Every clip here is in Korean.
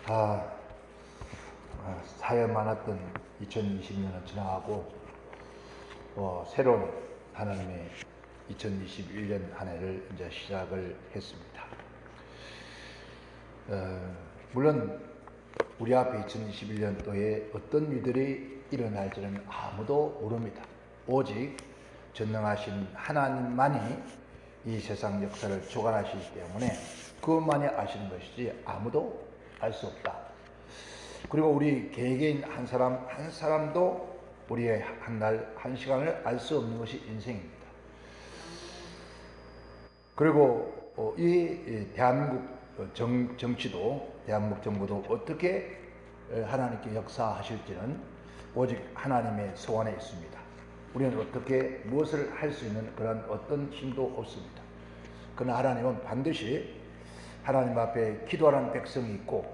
아, 사연 많았던 2020년은 지나가고 새로운 하나님의 2021년 한 해를 이제 시작을 했습니다. 물론 우리 앞에 2021년도에 어떤 일들이 일어날지는 아무도 모릅니다. 오직 전능하신 하나님만이 이 세상 역사를 주관하시기 때문에 그것만이 아시는 것이지 아무도 알 수 없다. 그리고 우리 개개인 한 사람 한 사람도 우리의 한 날 한 시간을 알 수 없는 것이 인생입니다. 그리고 이 대한민국 정치도, 대한민국 정부도 어떻게 하나님께 역사하실지는 오직 하나님의 손 안에 있습니다. 우리는 어떻게 무엇을 할 수 있는 그런 어떤 힘도 없습니다. 그러나 하나님은 반드시 하나님 앞에 기도하는 백성이 있고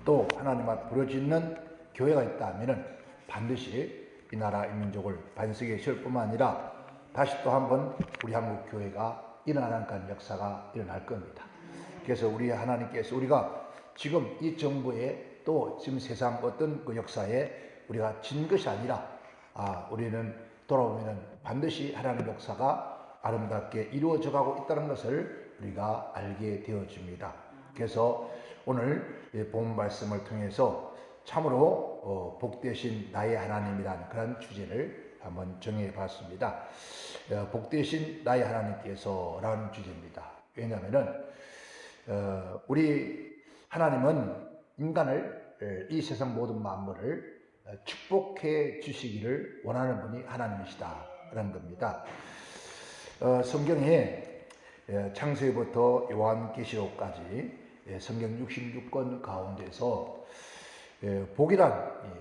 또 하나님 앞에 부르짖는 교회가 있다면 반드시 이 나라 이 민족을 반석에 세울 뿐만 아니라 다시 또 한번 우리 한국 교회가 일어나는 그런 역사가 일어날 겁니다. 그래서 우리 하나님께서 우리가 지금 이 정부에 또 지금 세상 어떤 그 역사에 우리가 진 것이 아니라 우리는 돌아보면 반드시 하나님의 역사가 아름답게 이루어져 가고 있다는 것을 우리가 알게 되어집니다. 그래서 오늘 본 말씀을 통해서 참으로 복되신 나의 하나님이라는 그런 주제를 한번 정해 봤습니다. 복되신 나의 하나님께서라는 주제입니다. 왜냐하면 우리 하나님은 인간을 이 세상 모든 만물을 축복해 주시기를 원하는 분이 하나님이시다라는 겁니다. 성경에 창세기부터 요한계시록까지 성경 66권 가운데서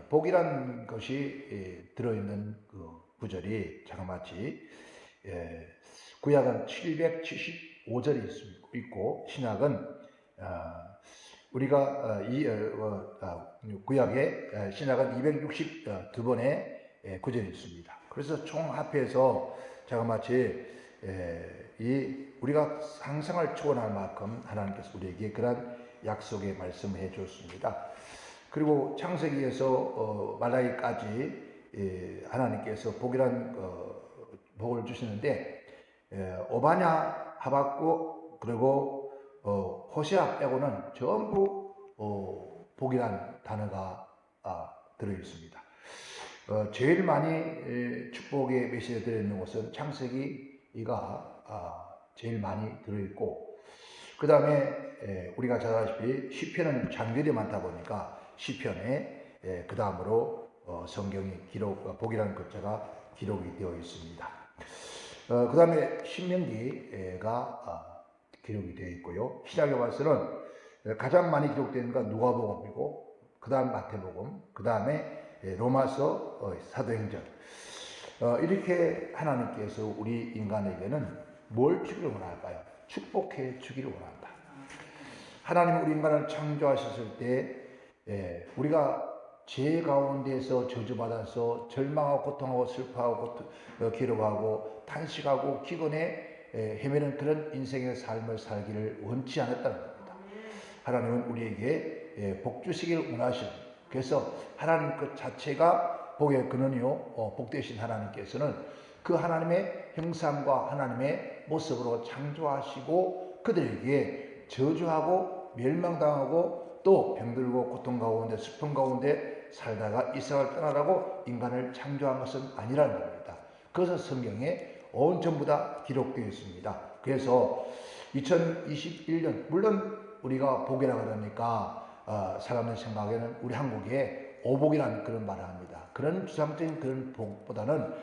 복이란 것이 들어있는 그 구절이 자그마치 구약은 775절이 있고 신약은 우리가 구약에 신약은 262번의 구절이 있습니다. 그래서 총 합해서 자그마치 우리가 상상을 초월할 만큼 하나님께서 우리에게 그런 약속의 말씀을 해주었습니다. 그리고 창세기에서 말라기까지 하나님께서 복이란 복을 주시는데 오바냐, 하박국 그리고 호세아 빼고는 전부 복이란 단어가 들어있습니다. 제일 많이 축복의 메시지가 들어있는 것은 창세기가 제일 많이 들어있고 그 다음에 우리가 잘 아시다시피 시편은 장절이 많다 보니까 시편에 그 다음으로 성경이 복이라는 글자가 기록이 되어 있습니다. 그 다음에 신명기가 기록이 되어 있고요. 신약에 봐서는 가장 많이 기록되는 건 누가복음이고 그 다음 마태복음, 그 다음에 로마서, 사도행전. 이렇게 하나님께서 우리 인간에게는 뭘 주기를 원할까요? 축복해 주기를 원한다. 하나님은 우리 인간을 창조하셨을 때 우리가 죄 가운데서 저주받아서 절망하고 고통하고 슬퍼하고 기록하고 탄식하고 기근에 헤매는 그런 인생의 삶을 살기를 원치 않았다는 겁니다. 하나님은 우리에게 복 주시기를 원하시는, 그래서 하나님 그 자체가 복의 근원이요 복되신 하나님께서는 그 하나님의 형상과 하나님의 모습으로 창조하시고 그들에게 저주하고 멸망당하고 또 병들고 고통 가운데 슬픔 가운데 살다가 이 세상을 떠나라고 인간을 창조한 것은 아니라는 겁니다. 그것은 성경에 온 전부 다 기록되어 있습니다. 그래서 2021년 물론 우리가 복이라 그러니까 사람의 생각에는 우리 한국에 오복이라는 그런 말을 합니다. 그런 주상적인 그런 복보다는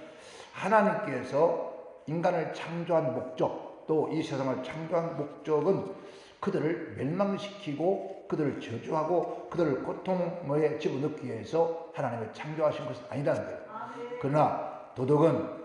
하나님께서 인간을 창조한 목적, 또 이 세상을 창조한 목적은 그들을 멸망시키고 그들을 저주하고 그들을 고통에 집어넣기 위해서 하나님을 창조하신 것은 아니라는 거예요. 그러나 도덕은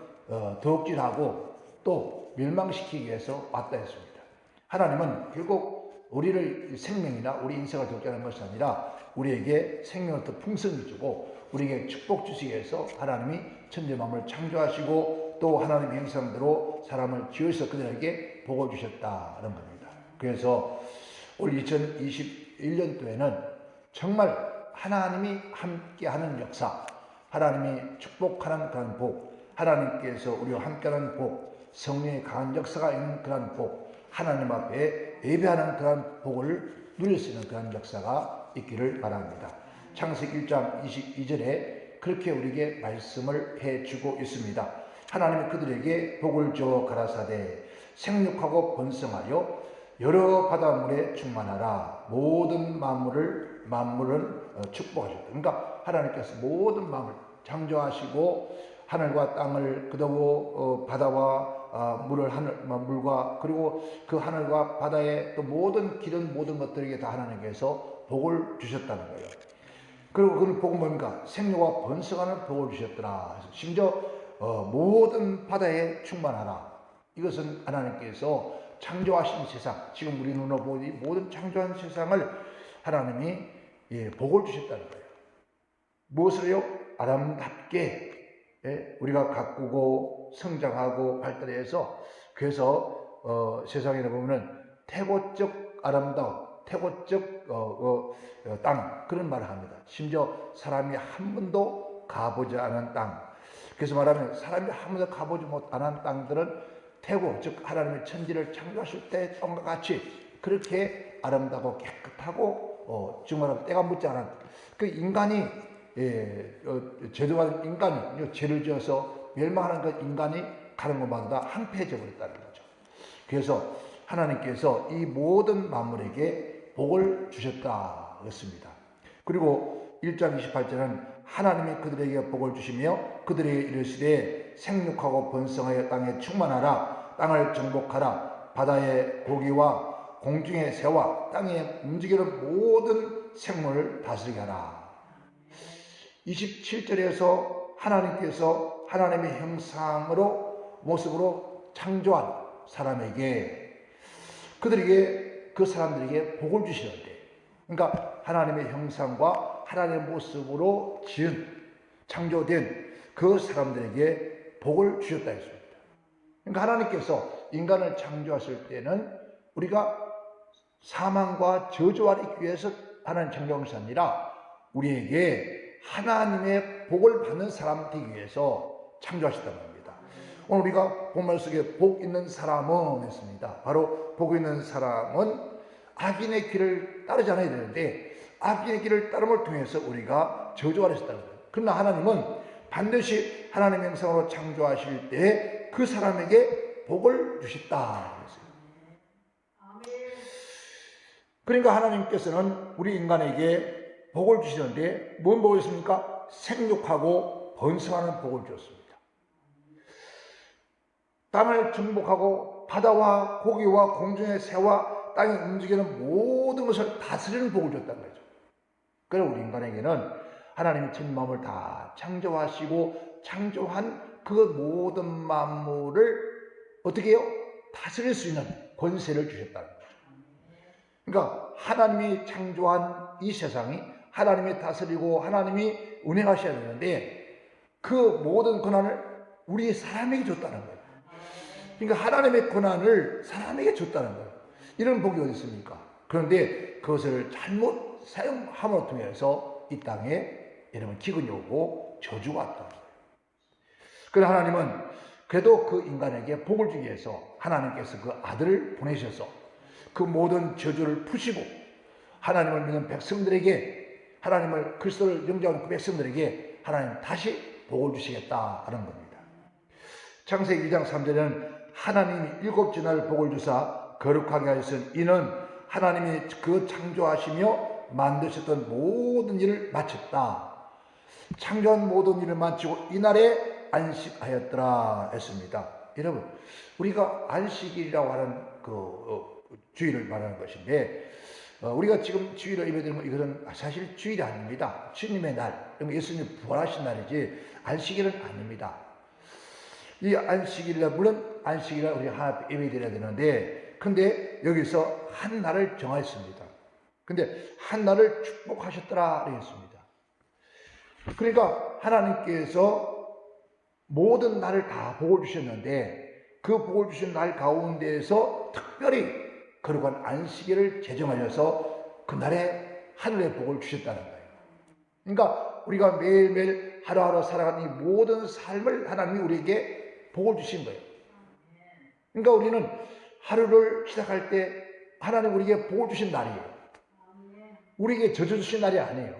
덕질하고 또 멸망시키기 위해서 왔다 했습니다. 하나님은 결국 우리를 생명이나 우리 인생을 덕질하는 것이 아니라 우리에게 생명을 더 풍성히 주고 우리에게 축복 주시기 위해서 하나님이 천지만물을 창조하시고 또 하나님의 형상대로 사람을 지어서 그들에게 복을 주셨다는 겁니다. 그래서 올 2021년도에는 정말 하나님이 함께하는 역사, 하나님이 축복하는 그런 복, 하나님께서 우리와 함께하는 복, 성령의 강한 역사가 있는 그런 복, 하나님 앞에 예배하는 그런 복을 누릴 수 있는 그런 역사가 있기를 바랍니다. 창세기 1장 22절에 그렇게 우리에게 말씀을 해주고 있습니다. 하나님이 그들에게 복을 주어 가라사대 생육하고 번성하여 여러 바닷물에 충만하라. 모든 만물은 축복하셨다. 그러니까 하나님께서 모든 만물 창조하시고 하늘과 땅을 그리고 바다와 물과 그리고 그 하늘과 바다의 또 모든 기른 모든 것들에게 다 하나님께서 복을 주셨다는 거예요. 그리고 그 복은 뭡니까? 생육과 번성하는 복을 주셨더라. 심지어 모든 바다에 충만하라. 이것은 하나님께서 창조하신 세상, 지금 우리 눈으로 보니 모든 창조한 세상을 하나님이 복을 주셨다는 거예요. 무엇을요? 아름답게 우리가 가꾸고 성장하고 발달해서, 그래서 세상에 보면은 태고적 아름다움, 태고적 땅, 그런 말을 합니다. 심지어 사람이 한 번도 가보지 않은 땅, 그래서 말하면 사람이 한 번도 가보지 못한 땅들은 태고, 즉 하나님의 천지를 창조하실 때 땅과 같이 그렇게 아름다고 깨끗하고 정말 때가 묻지 않은 그 인간이 죄도받은 인간이 죄를 지어서 멸망하는 그 인간이 가는 것마다 항폐해져 버렸다는 거죠. 그래서 하나님께서 이 모든 만물에게 복을 주셨다 그랬습니다. 그리고 1장 28절은 하나님이 그들에게 복을 주시며 그들에게 이르시되 생육하고 번성하여 땅에 충만하라. 땅을 정복하라. 바다의 고기와 공중의 새와 땅에 움직이는 모든 생물을 다스리게 하라. 27절에서 하나님께서 하나님의 형상으로 모습으로 창조한 사람에게 그들에게 그 사람들에게 복을 주시는데, 그러니까 하나님의 형상과 하나님의 모습으로 지은 창조된 그 사람들에게 복을 주셨다 했습니다. 그러니까 하나님께서 인간을 창조하실 때는 우리가 사망과 저주 아래 있기 위해서 하나님 창조한 것이 아니라 우리에게 하나님의 복을 받는 사람 되기 위해서 창조하셨다는 겁니다. 오늘 우리가 본문 속에 복 있는 사람은 했습니다. 바로 복 있는 사람은 악인의 길을 따르지 않아야 되는데 악인의 길을 따름을 통해서 우리가 저주 아래 있다는 거예요. 그러나 하나님은 반드시 하나님의 형상으로 창조하실 때 그 사람에게 복을 주셨다 그랬어요. 그러니까 하나님께서는 우리 인간에게 복을 주시는데 뭔 복을 줬습니까? 생육하고 번성하는 복을 주었습니다. 땅을 정복하고 바다와 고기와 공중의 새와 땅에 움직이는 모든 것을 다스리는 복을 줬다는 거죠. 그래서 우리 인간에게는 하나님이 천 만물을 다 창조하시고 창조한 그 모든 만물을 어떻게 해요? 다스릴 수 있는 권세를 주셨다는 거죠. 그러니까 하나님이 창조한 이 세상이 하나님이 다스리고 하나님이 운행하셔야 되는데 그 모든 권한을 우리 사람에게 줬다는 거예요. 그러니까 하나님의 권한을 사람에게 줬다는 거예요. 이런 복이 어디 있습니까? 그런데 그것을 잘못 사용함으로 통해서 이 땅에 여러분 기근이 오고 저주가 왔다는 거예요. 그러나 하나님은 그래도 그 인간에게 복을 주기 위해서 하나님께서 그 아들을 보내셔서 그 모든 저주를 푸시고 하나님을 믿는 백성들에게, 하나님을 그리스도를 영접하는 그 백성들에게 하나님 다시 복을 주시겠다 하는 겁니다. 창세기 2장 3절에는 하나님이 7주날 복을 주사 거룩하게 하셨으니 이는 하나님이 그 창조하시며 만드셨던 모든 일을 마쳤다. 창조한 모든 일을 마치고 이날에 안식하였더라 했습니다. 여러분, 우리가 안식일이라고 하는 주일을 말하는 것인데 우리가 지금 주일을 예배드리는 이것은 사실 주일이 아닙니다. 주님의 날, 예수님 부활하신 날이지 안식일은 아닙니다. 이 안식일날, 물론 안식일날 우리 하나 예배드려야 되는데 근데 여기서 한 날을 정하였습니다. 근데 한 날을 축복하셨더라 그랬습니다. 그러니까 하나님께서 모든 날을 다 복을 주셨는데 그 복을 주신 날 가운데에서 특별히 거룩한 안식일을 제정하셔서 그날에 하늘의 복을 주셨다는 거예요. 그러니까 우리가 매일매일 하루하루 살아가는 이 모든 삶을 하나님이 우리에게 복을 주신 거예요. 그러니까 우리는 하루를 시작할 때 하나님 우리에게 복을 주신 날이에요. 우리에게 저주 주신 날이 아니에요.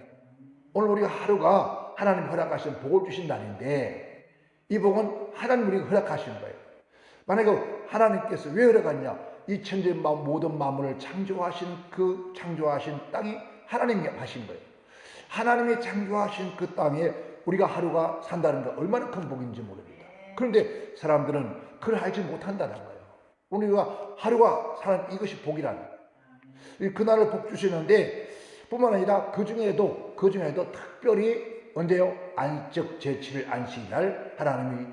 오늘 우리가 하루가 하나님 허락하신 복을 주신 날인데 이 복은 하나님 우리에게 허락하신 거예요. 만약에 하나님께서 왜 허락하냐? 이 천지의 모든 만물을 창조하신 땅이 하나님이 하신 거예요. 하나님이 창조하신 그 땅에 우리가 하루가 산다는 게 얼마나 큰 복인지 모릅니다. 그런데 사람들은 그걸 알지 못한다는 거예요. 우리가 하루가 사는 이것이 복이라는 거예요. 그날을 복 주시는데 뿐만 아니라 그 중에도 특별히 언제요? 안식 제7일 안식일 하나님이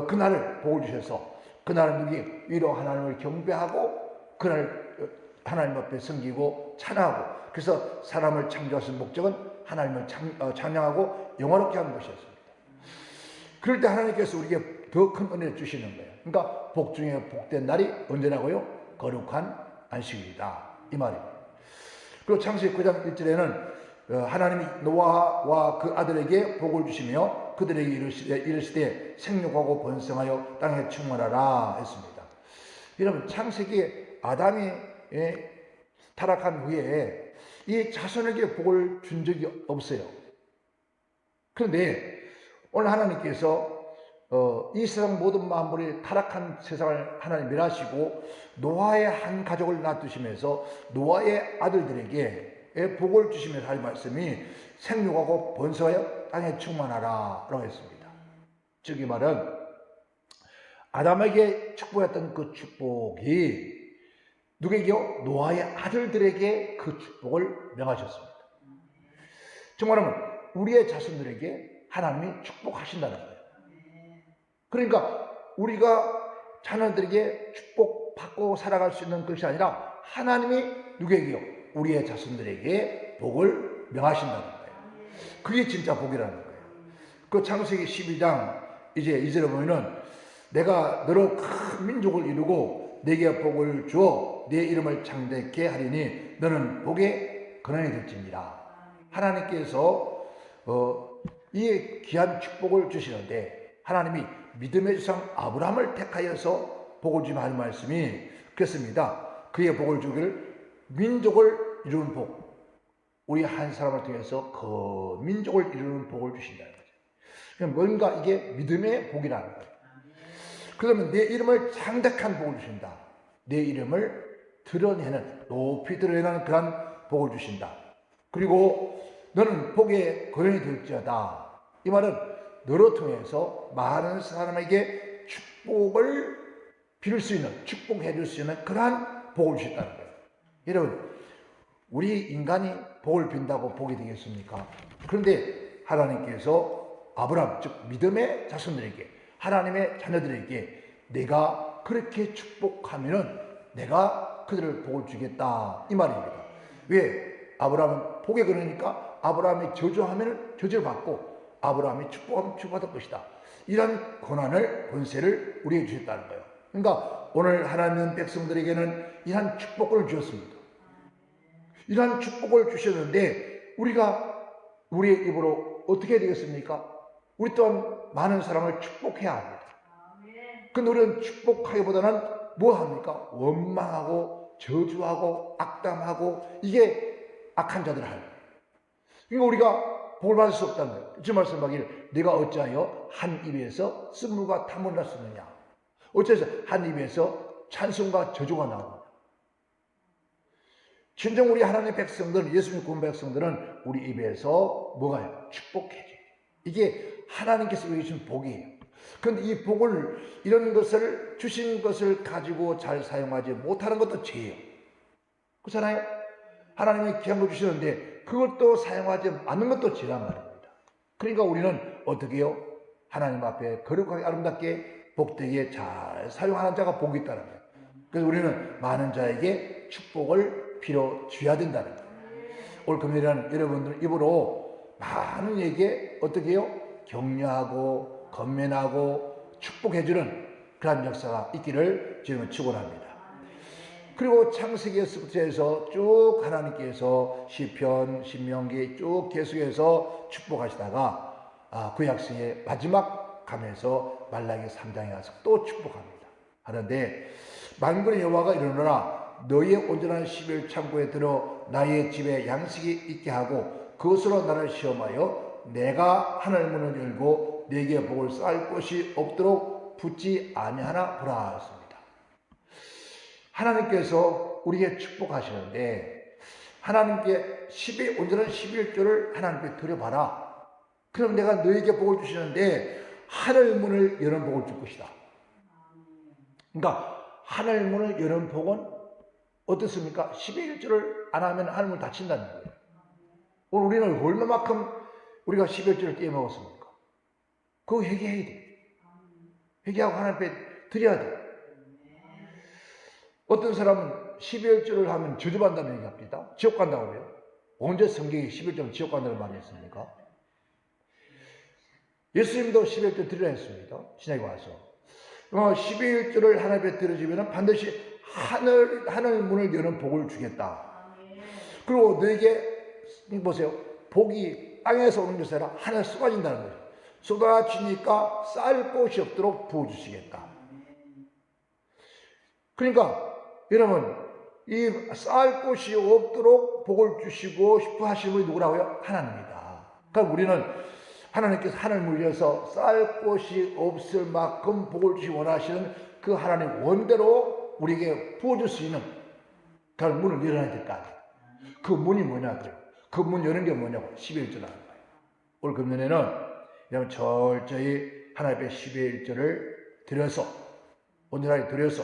그날을 복을 주셔서 그날은 누기 위로 하나님을 경배하고 그날 하나님 앞에 섬기고 찬양하고 그래서 사람을 창조하신 목적은 하나님을 찬양하고 영화롭게 하는 것이었습니다. 그럴 때 하나님께서 우리에게 더 큰 은혜를 주시는 거예요. 그러니까 복 중에 복된 날이 언제라고요? 거룩한 안식일이다 이 말입니다. 그리고 창세기 9장 1절에는 하나님이 노아와 그 아들에게 복을 주시며 그들에게 이르시되 생육하고 번성하여 땅에 충만하라 했습니다. 여러분 창세기에 아담이 타락한 후에 이 자손에게 복을 준 적이 없어요. 그런데 오늘 하나님께서 이 세상 모든 만물이 타락한 세상을 하나님 멸하시고 노아의 한 가족을 놔두시면서 노아의 아들들에게 복을 주시면서 할 말씀이 생육하고 번성하여 땅에 충만하라 라고 했습니다. 즉 이 말은 아담에게 축복했던 그 축복이 누구에게요? 노아의 아들들에게 그 축복을 명하셨습니다. 정말하면 우리의 자손들에게 하나님이 축복하신다는 거예요. 그러니까 우리가 자녀들에게 축복받고 살아갈 수 있는 것이 아니라 하나님이 누구에게요? 우리의 자손들에게 복을 명하신다는 거예요. 그게 진짜 복이라는 거예요. 그 창세기 12장 이제 2절에 보면은 내가 너로 큰 민족을 이루고 내게 복을 주어 내 이름을 창대케 하리니 너는 복의 근원이 될지니라. 하나님께서 이 귀한 축복을 주시는데 하나님이 믿음의 조상 아브라함을 택하여서 복을 주며 하는 말씀이 그렇습니다. 그의 복을 주기를 민족을 이루는 복. 우리 한 사람을 통해서 그 민족을 이루는 복을 주신다는 거죠. 뭔가 이게 믿음의 복이라는 거예요. 그러면 내 이름을 창대한 복을 주신다. 내 이름을 드러내는, 높이 드러내는 그런 복을 주신다. 그리고 너는 복의 근원이 될지어다. 이 말은 너로 통해서 많은 사람에게 축복을 빌 수 있는, 축복해 줄 수 있는 그러한 복을 주셨다는 거예요. 여러분, 우리 인간이 복을 빈다고 복이 되겠습니까? 그런데 하나님께서 아브라함, 즉 믿음의 자손들에게, 하나님의 자녀들에게 내가 그렇게 축복하면은 내가 그들을 복을 주겠다 이 말입니다. 왜? 아브라함은 복의 근원이니까 아브라함이 저주하면은 저주를 받고 아브라함이 축복하면 축복받을 것이다. 이런 권한을, 권세를 우리에게 주셨다는 거예요. 그러니까 오늘 하나님 백성들에게는 이러한 축복을 주셨습니다. 이러한 축복을 주셨는데 우리가 우리의 입으로 어떻게 해야 되겠습니까? 우리 또한 많은 사람을 축복해야 합니다. 근데 우리는 축복하기보다는 뭐 합니까? 원망하고 저주하고 악담하고 이게 악한 자들 할. 그러니까 우리가 복을 받을 수 없다는 거예요. 주 말씀하기를 내가 어찌하여 한 입에서 쓴물과 탐을 날 수 있느냐. 어째서 한 입에서 찬송과 저주가 나오느냐. 진정 우리 하나님의 백성들은, 예수님 구원 백성들은 우리 입에서 뭐가요? 축복해줘요. 이게 하나님께서 우리에게 주신 복이에요. 그런데 이 복을, 이런 것을 주신 것을 가지고 잘 사용하지 못하는 것도 죄예요. 그렇잖아요? 하나님이 귀한 걸 주시는데 그것도 사용하지 않는 것도 죄란 말입니다. 그러니까 우리는 어떻게 해요? 하나님 앞에 거룩하게 아름답게 복되게 잘 사용하는 자가 복이 있다는 거예요. 그래서 우리는 많은 자에게 축복을 빌어줘야 된다는 거예요. 오늘 금요일에는 여러분들 입으로 많은 이에게 어떻게 해요? 격려하고 건면하고 축복해주는 그런 역사가 있기를 주님은 축원합니다. 그리고 창세기에서부터 해서 쭉 하나님께서 시편, 신명기 쭉 계속해서 축복하시다가 구약성의 마지막 감에서 말라기 3장에 가서 또 축복합니다. 하는데 만군의 여호와가 이르노라 너희의 온전한 12일 창고에 들어 나의 집에 양식이 있게 하고 그것으로 나를 시험하여 내가 하늘 문을 열고 네게 복을 쌓을 곳이 없도록 붙지 아니하나 보라 했습니다. 하나님께서 우리에게 축복하시는데 하나님께 온전한 11조를 하나님께 드려봐라. 그럼 내가 너에게 복을 주시는데 하늘 문을 여는 복을 줄 것이다. 그러니까 하늘 문을 여는 복은 어떻습니까? 11조를 안 하면 하늘 문을 닫힌다는 거예요. 오늘 우리는 얼마만큼 우리가 11조를 떼먹었습니까? 그거 회개해야 돼. 회개하고 하나님 앞에 드려야 돼. 어떤 사람은 11조를 하면 저주받는다는 얘기합니다. 지옥 간다고 그래요. 언제 성경에 11조는 지옥 간다는 말이 있습니까? 예수님도 11조 드리라 했습니다. 신약에 와서. 11조를 하나님 앞에 드려주면 반드시 하늘 문을 여는 복을 주겠다. 그리고 너에게 보세요. 복이 땅에서 오는 것이 아니라 하늘 쏟아진다는 거죠. 쏟아지니까 쌓을 곳이 없도록 부어주시겠다. 그러니까 여러분 이 쌓을 곳이 없도록 복을 주시고 싶어 하시는 분이 누구라고요? 하나님입니다. 그러니까 우리는 하나님께서 하늘 물려서 쌓을 곳이 없을 만큼 복을 주시 원하시는 그 하나님 원대로 우리에게 부어줄 수 있는 그 문을 열어야 될 거 아니에요. 그 문이 뭐냐 그래요. 그 문 여는 게 뭐냐고 11조라는 거예요. 오늘 금년에는 여러분 철저히 하나님 앞에 11조를 드려서 온전하게 드려서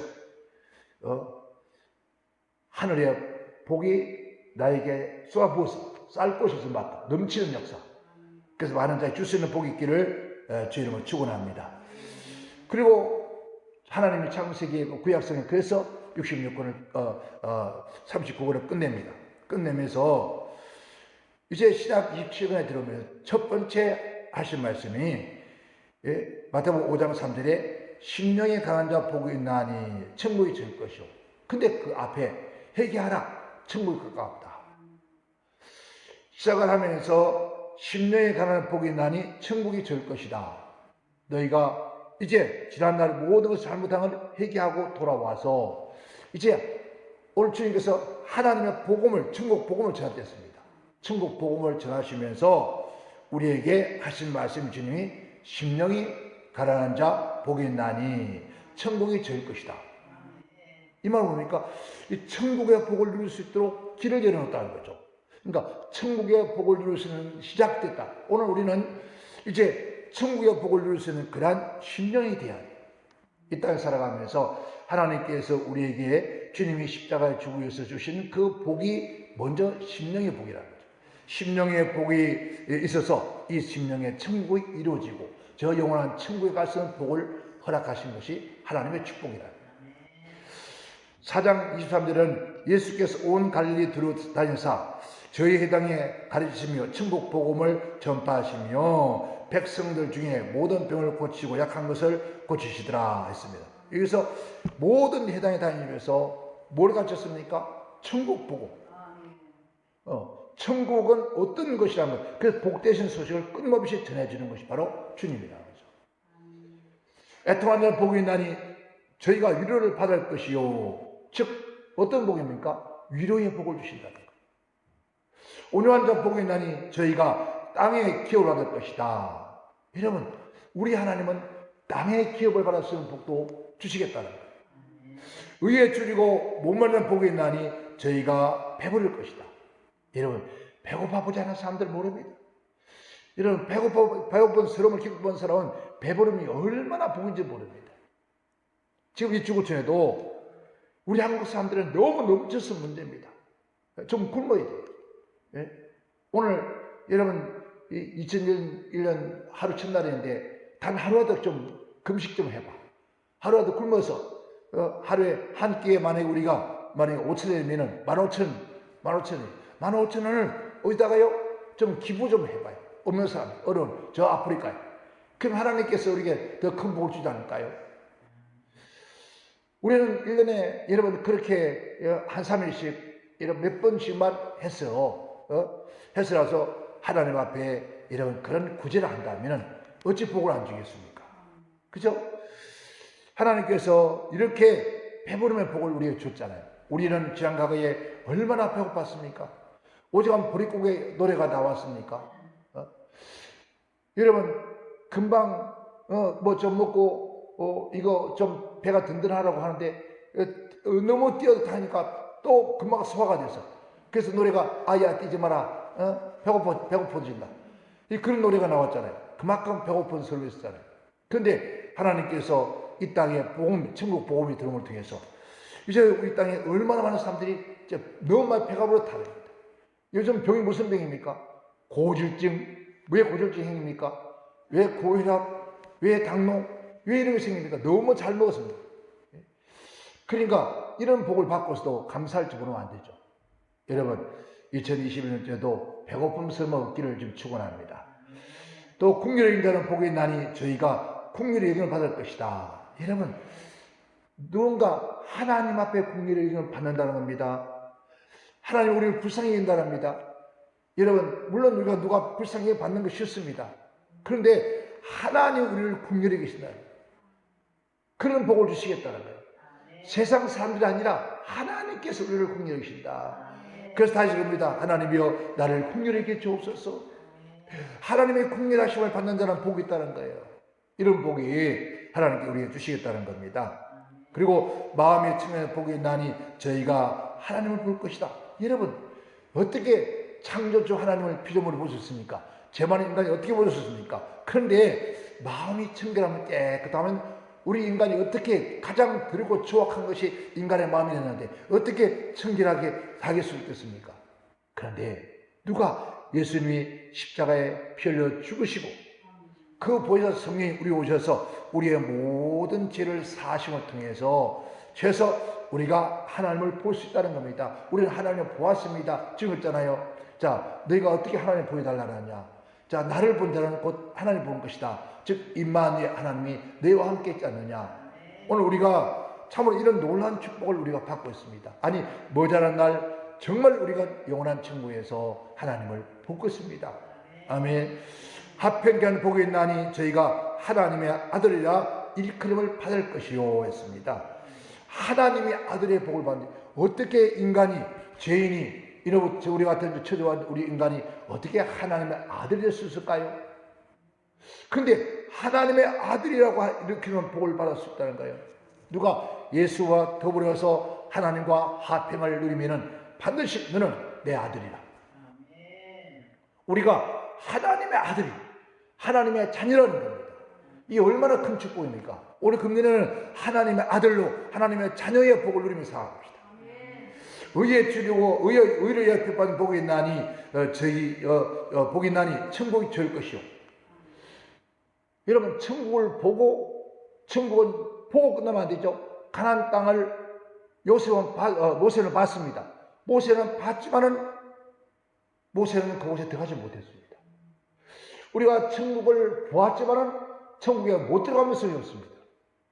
하늘의 복이 나에게 쏟아부어서 쌀 곳이 없을 만큼 넘치는 역사. 그래서 많은 자에 줄 수 있는 복이 있기를 주 이름으로 축원합니다. 그리고 하나님이 창세기 구약성에 그래서 66권을 39권을 끝냅니다. 끝내면서 이제 신약 27권에 들어오면 첫 번째 하신 말씀이 마태복음 5장 3절에 심령이 강한 자 복이 있나니 천국이 질 것이요. 근데 그 앞에 회개하라 천국이 가까웠다. 시작을 하면서 심령이 강한 복이 있나니 천국이 질 것이다. 너희가 이제 지난날 모든 것을 잘못한 걸 회개하고 돌아와서 이제 오늘 주님께서 하나님의 복음을 천국 복음을 전하셨습니다. 천국 복음을 전하시면서 우리에게 하신 말씀 주님이 심령이 가난한 자 복이 있나니 천국이 질 것이다. 이 말은 뭡니까? 이 천국의 복을 누릴 수 있도록 길을 열어놓았다는 거죠. 그러니까 천국의 복을 누릴 수 있는 시작됐다. 오늘 우리는 이제 천국의 복을 누릴 수 있는 그러한 심령이 되어야 돼요. 이 땅에 살아가면서 하나님께서 우리에게 주님이 십자가에 죽기 위해서 주신 그 복이 먼저 심령의 복이라는 거죠. 심령의 복이 있어서 이 심령의 천국이 이루어지고 저 영원한 천국에 갈 수 있는 복을 허락하신 것이 하나님의 축복이다. 4장 23절은 예수께서 온 갈릴리 두루 다니사 저희 회당에 가르치시며 천국 복음을 전파하시며 백성들 중에 모든 병을 고치고 약한 것을 고치시더라 했습니다. 여기서 모든 회당에 다니면서 뭘 가르쳤습니까? 천국 복음. 천국은 어떤 것이라는 것. 그래서 복되신 소식을 끊임없이 전해주는 것이 바로 주님이라는 거죠. 애통한 자는 복이 있나니 저희가 위로를 받을 것이요. 즉 어떤 복입니까? 위로의 복을 주신다는 거예요. 온유한 자 복이 있나니 저희가 땅의 기업을 받을 것이다. 여러분 우리 하나님은 땅의 기업을 받을 수 있는 복도 주시겠다는 거예요. 의에 줄이고 목마른 복이 있나니 저희가 배부를 것이다. 여러분 배고파 보지 않은 사람들 모릅니다. 여러분 배고픈 서러움을 기뻐본 사람은 배부름이 얼마나 복인지 모릅니다. 지금 이 지구촌에도 우리 한국 사람들은 너무 넘쳐서 문제입니다. 좀 굶어야 돼요. 예? 오늘 여러분 2001년 하루 첫날인데 단 하루라도 좀 금식 좀 해봐. 하루라도 굶어서 하루에 한 끼에 만약에 우리가 만약에 5,000원이면은 15,000원을 어디다가요? 좀 기부 좀 해봐요. 없는 사람, 어려운 저 아프리카에. 그럼 하나님께서 우리에게 더 큰 복을 주지 않을까요? 우리는 1년에 여러분 그렇게 한 3일씩 이런 몇 번씩만 했어. 해서라서 하나님 앞에 여러분 그런 구제를 한다면 어찌 복을 안 주겠습니까? 그죠? 하나님께서 이렇게 배부름의 복을 우리에게 줬잖아요. 우리는 지난 과거에 얼마나 배고팠습니까? 오직한 보릿고개 노래가 나왔습니까? 여러분 금방 뭐 좀 먹고 이거 좀 배가 든든하라고 하는데 너무 뛰어다니까 또 금방 소화가 돼서 그래서 노래가 아야 뛰지 마라 배고파진다 그런 노래가 나왔잖아요. 그만큼 배고픈 설교였잖아요. 그런데 하나님께서 이 땅에 천국 복음이 들어옴을 통해서 이제 우리 땅에 얼마나 많은 사람들이 이제 너무 많이 배가 불러 타버립니다. 요즘 병이 무슨 병입니까? 고지혈증. 왜 고지혈증입니까? 왜 고혈압? 왜 당뇨? 왜 이런 게 생깁니까? 너무 잘 먹었습니다. 그러니까 이런 복을 받고서도 감사할 줄 모르면 안 되죠. 여러분 2021년에도 배고픔 설마 없기를 좀 축원합니다. 또 국률의 인자는 복이 있나니 저희가 국률의 영을 받을 것이다. 여러분 누군가 하나님 앞에 국률의 영을 받는다는 겁니다. 하나님 우리를 불쌍히 여긴다는 겁니다. 여러분 물론 우리가 누가 불쌍히 받는 거 싫습니다. 그런데 하나님 우리를 국률에 계신다. 그런 복을 주시겠다는 거예요. 세상 사람들이 아니라 하나님께서 우리를 국률에 계신다. 그래서 다시 그럽니다. 하나님이여 나를 국률에 계게 주옵소서. 하나님의 국률하심을 받는 자는 복이 있다는 거예요. 이런 복이 하나님께 우리에게 주시겠다는 겁니다. 그리고 마음의 측면에 복이 있나니 저희가 하나님을 볼 것이다. 여러분 어떻게 창조주 하나님을 피조물을 보셨습니까? 죄많은 인간이 어떻게 보셨습니까? 그런데 마음이 청결하면 깨끗하면 우리 인간이 어떻게 가장 더럽고 추악한 것이 인간의 마음이었는데 어떻게 청결하게 살게 수 있겠습니까? 그런데 누가 예수님이 십자가에 피 흘려 죽으시고 그 보혜사 성령이 우리 오셔서 우리의 모든 죄를 사하심을 통해서 죄에서 우리가 하나님을 볼 수 있다는 겁니다. 우리는 하나님을 보았습니다. 죽었잖아요. 자, 너희가 어떻게 하나님을 보여달라느냐? 자, 나를 본 자는 곧 하나님을 본 것이다. 즉 임마누엘 하나님이 너희와 함께 있지 않느냐? 오늘 우리가 참으로 이런 놀라운 축복을 우리가 받고 있습니다. 아니 머지않은 날 정말 우리가 영원한 천국에서 하나님을 볼 것입니다. 아멘. 합평한 복이 있나니 저희가 하나님의 아들이라 일컬음을 받을 것이요 했습니다. 하나님의 아들의 복을 받는 어떻게 인간이 죄인이 이러고 우리 같은 처지와 우리 인간이 어떻게 하나님의 아들이 될 수 있을까요? 그런데 하나님의 아들이라고 이렇게는 복을 받을 수 있다는 거예요. 누가 예수와 더불어서 하나님과 화평을 누리면은 반드시 너는 내 아들이라. 우리가 하나님의 아들이 하나님의 자녀라는 겁니다. 이 얼마나 큰 축복입니까? 오늘 금년에는 하나님의 아들로 하나님의 자녀의 복을 누리며 살아갑시다. 의에 주려고 의를 위하여 핍받은 복이 있나니 저희 복이 있나니 천국이 저일 것이요. 여러분 천국을 보고 천국은 보고 끝나면 안 되죠. 가나안 땅을 모세는 봤습니다. 모세는 봤지만은 모세는 그곳에 들어가지 못했습니다. 우리가 천국을 보았지만은 천국에 못 들어가면 소용이 없습니다.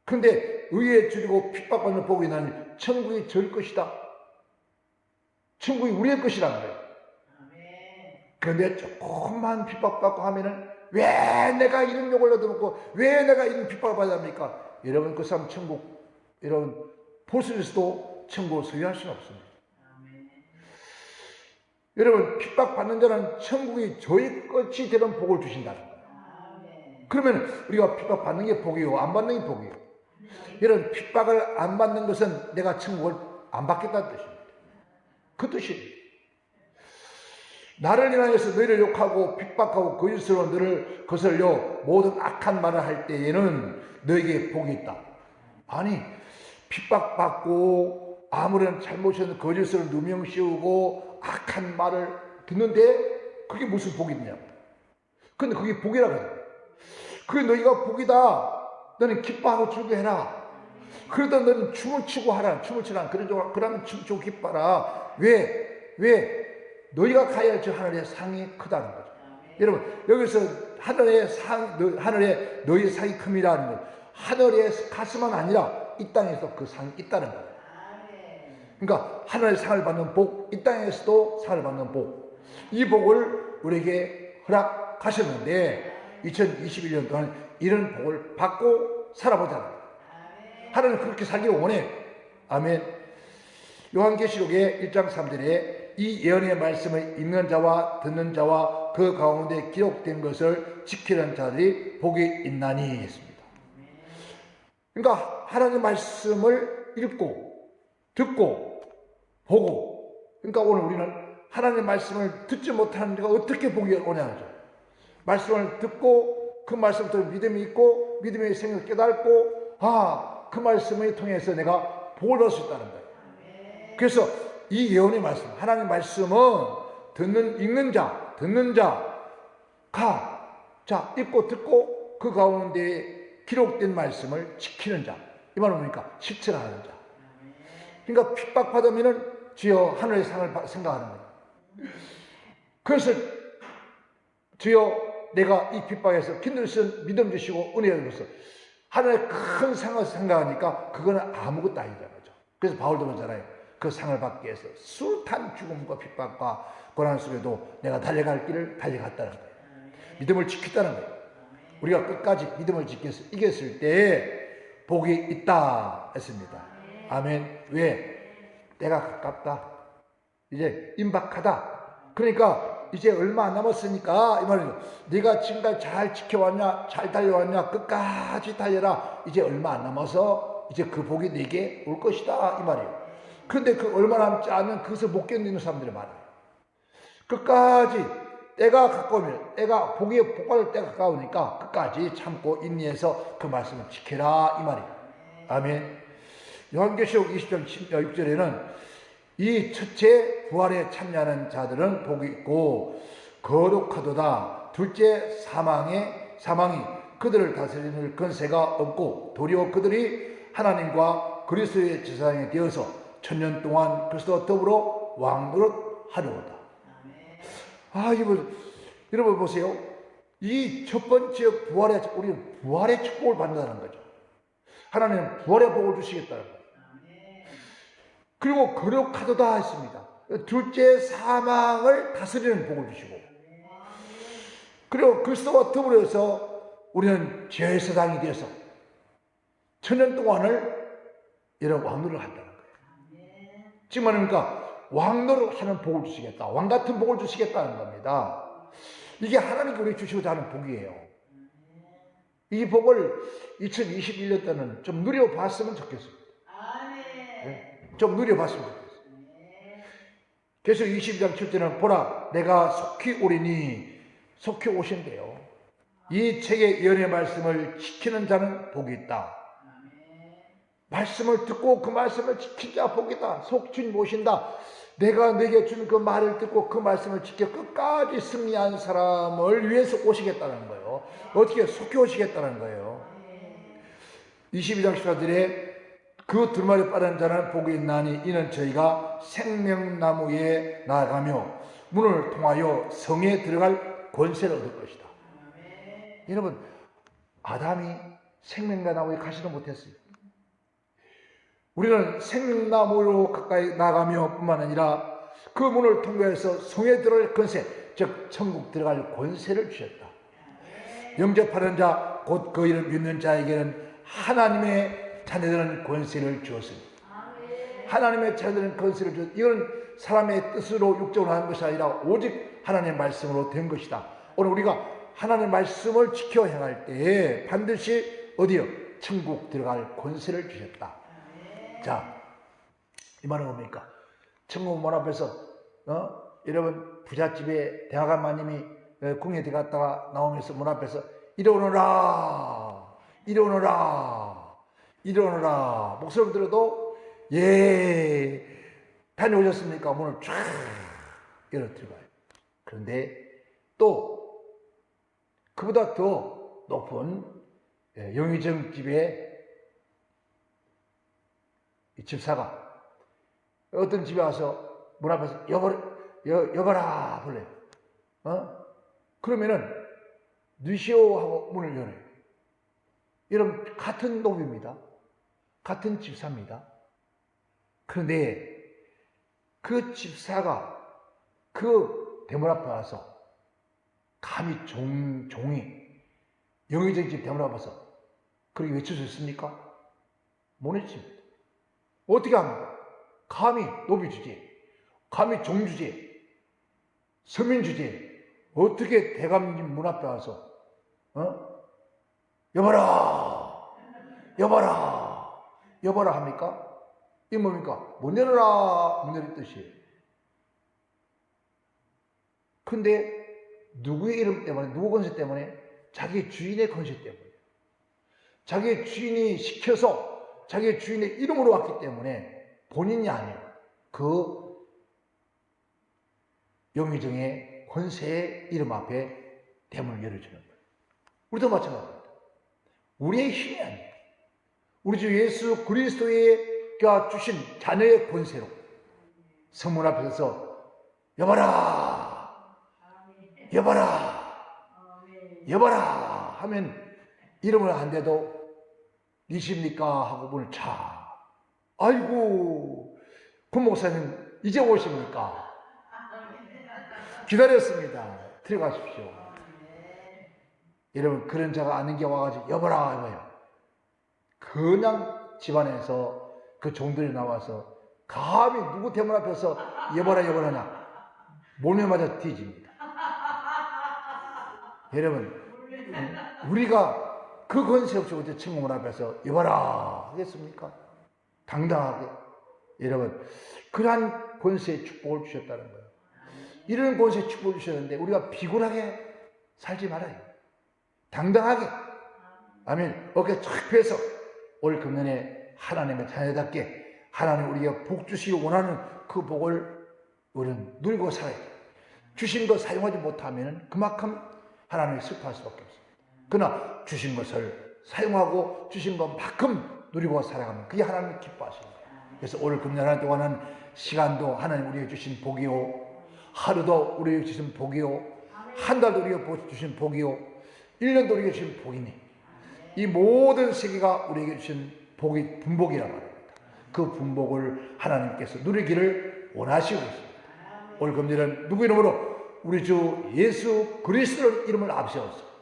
그런데 의에 주리고 핍박받는 복이 있나니 천국이 저일 것이다. 천국이 우리의 것이라는 거예요. 그런데 조금만 핍박받고 하면은 왜 내가 이런 욕을 얻어먹고 왜 내가 이런 핍박을 받아야 합니까? 여러분 그 사람 천국 여러분 볼 수 있어도 천국을 소유할 수는 없습니다. 여러분 핍박받는 자는 천국이 저희 것이 되는 복을 주신다는 거예요. 그러면 우리가 핍박받는 게 복이고 안 받는 게 복이에요. 여러분 핍박을 안 받는 것은 내가 천국을 안 받겠다는 뜻입니다. 그 뜻입니다. 나를 인하여서 너희를 욕하고 핍박하고 거짓으로 너를 거슬려 모든 악한 말을 할 때에는 너에게 복이 있다. 아니 핍박받고 아무런 잘못이었는 거짓으로 누명 씌우고 악한 말을 듣는데 그게 무슨 복이 있냐고. 근데 그게 복이라고 해요. 그게 너희가 복이다. 너는 기뻐하고 즐거워해라. 그러다 너는 춤을 추고 하라. 춤을 추라. 그러면 춤추고 기뻐하라. 왜? 너희가 가야 할 저 하늘의 상이 크다는 거죠. 여러분 여기서 하늘의 너희의 상이 큽니다는 거. 하늘의 가슴은 아니라 이 땅에서 그 상이 있다는 거예요. 그러니까 하늘의 상을 받는 복, 이 땅에서도 상을 받는 복, 이 복을 우리에게 허락하셨는데 2021년 동안 이런 복을 받고 살아보자. 하나님 그렇게 살기를 원해. 아멘. 요한계시록의 1장 3절에 이 예언의 말씀을 읽는 자와 듣는 자와 그 가운데 기록된 것을 지키는 자들이 복이 있나니 했습니다. 그러니까 하나님의 말씀을 읽고 듣고 보고, 그러니까 오늘 우리는 하나님의 말씀을 듣지 못하는 자가 어떻게 복이 오냐죠. 말씀을 듣고 그 말씀부터 믿음이 있고 믿음의 생각을 깨닫고 그 말씀을 통해서 내가 복을 받을 수 있다는 거예요. 그래서 이 예언의 말씀, 하나님의 말씀은 읽는 자, 듣는 자, 읽고 듣고 그 가운데 기록된 말씀을 지키는 자. 이 말은 뭡니까? 실천하는 자. 그러니까 핍박받으면은 주여 하늘의 상을 생각하는 거예요. 그래서 주여 내가 이 핍박에서 kindl신 믿음 주시고 은혜 주셔서 하늘의 큰 상을 생각하니까 그거는 아무것도 아니라는 거죠. 그래서 바울도 그러잖아요. 그 상을 받기 위해서 숱한 죽음과 핍박과 고난 속에도 내가 달려갈 길을 달려갔다는 거예요. 믿음을 지켰다는 거예요. 우리가 끝까지 믿음을 지켜서 이겼을 때 복이 있다 했습니다. 아멘. 왜? 때가 가깝다. 이제 임박하다. 그러니까 이제 얼마 안 남았으니까 이 말이죠. 네가 지금까지 잘 지켜왔냐, 잘 달려왔냐, 끝까지 달려라. 이제 얼마 안 남아서 이제 그 복이 네게 올 것이다 이 말이에요. 그런데 그 얼마 남지 않은 그것을 못 견디는 사람들이 많아요. 끝까지 때가 가까우면, 때가 복이 복받을 때가 가까우니까 끝까지 참고 인내해서 그 말씀을 지켜라 이 말이에요. 아멘. 요한계시록 20장 6절에는 이 첫째 부활에 참여하는 자들은 복이 있고 거룩하도다. 둘째 사망이 그들을 다스리는 권세가 없고 도리어 그들이 하나님과 그리스도의 제사장이 되어서 천년 동안 그리스도와 더불어 왕노릇하려다. 여러분 보세요. 이 첫 번째 우리는 부활의 축복을 받는다는 거죠. 하나님은 부활의 복을 주시겠다는 거예요. 그리고 거룩하도다 했습니다. 둘째 사망을 다스리는 복을 주시고, 그리고 그리스도와 더불어서 우리는 제사장이 되어서 천년 동안을 여러분 왕노를 한다는 거예요. 지금 말하니까 왕노를 하는 복을 주시겠다, 왕 같은 복을 주시겠다는 겁니다. 이게 하나님께 우리 주시고자 하는 복이에요. 이 복을 2021년 때는 좀 누려봤으면 좋겠습니다. 네? 좀 누려봤으면 좋겠어요. 그래서 22장 7절은 보라 내가 속히 오리니, 속히 오신대요. 이 책의 예언의 말씀을 지키는 자는 복이 있다. 말씀을 듣고 그 말씀을 지킨 자 복이다. 속 주님 오신다. 내가 내게 준 그 말을 듣고 그 말씀을 지켜 끝까지 승리한 사람을 위해서 오시겠다는 거예요. 어떻게 속히 오시겠다는 거예요. 22장 14절에 그 두루마리 빠른 자는 복이 있나니 이는 저희가 생명나무에 나아가며 문을 통하여 성에 들어갈 권세를 얻을 것이다. 여러분, 아담이 생명나무에 가지도 못했어요. 우리는 생명나무로 가까이 나가며 뿐만 아니라 그 문을 통과해서 성에 들어갈 권세, 즉 천국 들어갈 권세를 주셨다. 영접하는 자, 곧 그 이를 믿는 자에게는 하나님의 자녀들은 권세를 주었습니다. 하나님의 자녀들은 권세를 주었습니다. 이건 사람의 뜻으로 육적으로 하는 것이 아니라 오직 하나님의 말씀으로 된 것이다. 오늘 우리가 하나님의 말씀을 지켜 행할 때에 반드시 어디요? 천국 들어갈 권세를 주셨다. 자, 이 말은 뭡니까? 천국 문 앞에서 여러분 부잣집에 대학원 마님이 궁에 들어갔다가 나오면서 문 앞에서 이리 오너라 목소리 들어도 예 다녀오셨습니까? 문을 쫙 열어 들어가요. 그런데 또 그보다 더 높은 영의정 집에 이 집사가 어떤 집에 와서 문 앞에서 여봐라 불러요. 그러면은 누시오 하고 문을 열어요. 여러분 같은 놈입니다. 같은 집사입니다. 그런데 그 집사가 그 대문 앞에 와서 감히 종이 영의정 집 대문 앞에 와서 그렇게 외칠 수 있습니까? 못 외칩니다. 어떻게 합니까? 감히 노비 주제, 감히 종 주제, 서민 주제, 어떻게 대감님 문 앞에 와서 여봐라, 여봐라, 여봐라 합니까? 이게 뭡니까? 문 열어라, 문 열을 뜻이에요. 근데 누구의 이름 때문에, 누구 건세 때문에? 자기 주인의 건세 때문에. 자기 주인이 시켜서 자기 주인의 이름으로 왔기 때문에 본인이 아니에요. 그 영의정의 권세의 이름 앞에 대문을 열어주는 거예요. 우리도 마찬가지입니다. 우리의 힘이 아니에요. 우리 주 예수 그리스도가 주신 자녀의 권세로 성문 앞에 서서 여봐라, 여봐라, 여봐라 하면 이름을 안 대도 니십니까 하고 문을 차. 아이고, 부목사님 이제 오십니까? 기다렸습니다. 들어가십시오. 여러분, 그런 자가 아는 게 와가지고 여봐라 이거예요. 그냥 집안에서 그 종들이 나와서 감히 누구 대문 앞에서 여봐라 여봐라냐, 몸에 맞아 뒤집니다. 여러분, 우리가 그 권세 없이 어째 천국문 앞에서 여봐라 하겠습니까? 당당하게. 여러분, 그러한 권세의 축복을 주셨다는 거예요. 이런 권세의 축복을 주셨는데 우리가 비굴하게 살지 말아요. 당당하게. 아멘. 어깨 쫙 펴서 올 금년에 하나님의 자녀답게 하나님 우리가 복 주시기 원하는 그 복을 우리는 누리고 살아야 돼요. 주신 것 사용하지 못하면 그만큼 하나님이 슬퍼할 수밖에 없습니다. 그러나 주신 것을 사용하고 주신 것만큼 누리고 살아가면 그게 하나님이 기뻐하시는 거예요. 그래서 올 금년 한 동안은 시간도 하나님 우리에게 주신 복이요, 하루도 우리에게 주신 복이요, 한 달도 우리에게 주신 복이요, 1년도 우리에게 주신 복이니 이 모든 세계가 우리에게 주신 복이 분복이란 말입니다. 그 분복을 하나님께서 누리기를 원하시고 있습니다. 올 금년은 누구 이름으로? 우리 주 예수 그리스도의 이름을 앞세워서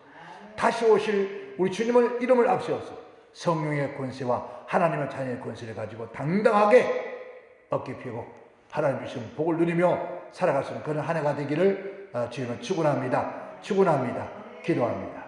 다시 오실 우리 주님의 이름을 앞세워서 성령의 권세와 하나님의 자녀의 권세를 가지고 당당하게 어깨 펴고 하나님 주신 복을 누리며 살아갈 수 있는 그런 한 해가 되기를 주님은 축원합니다. 축원합니다. 기도합니다.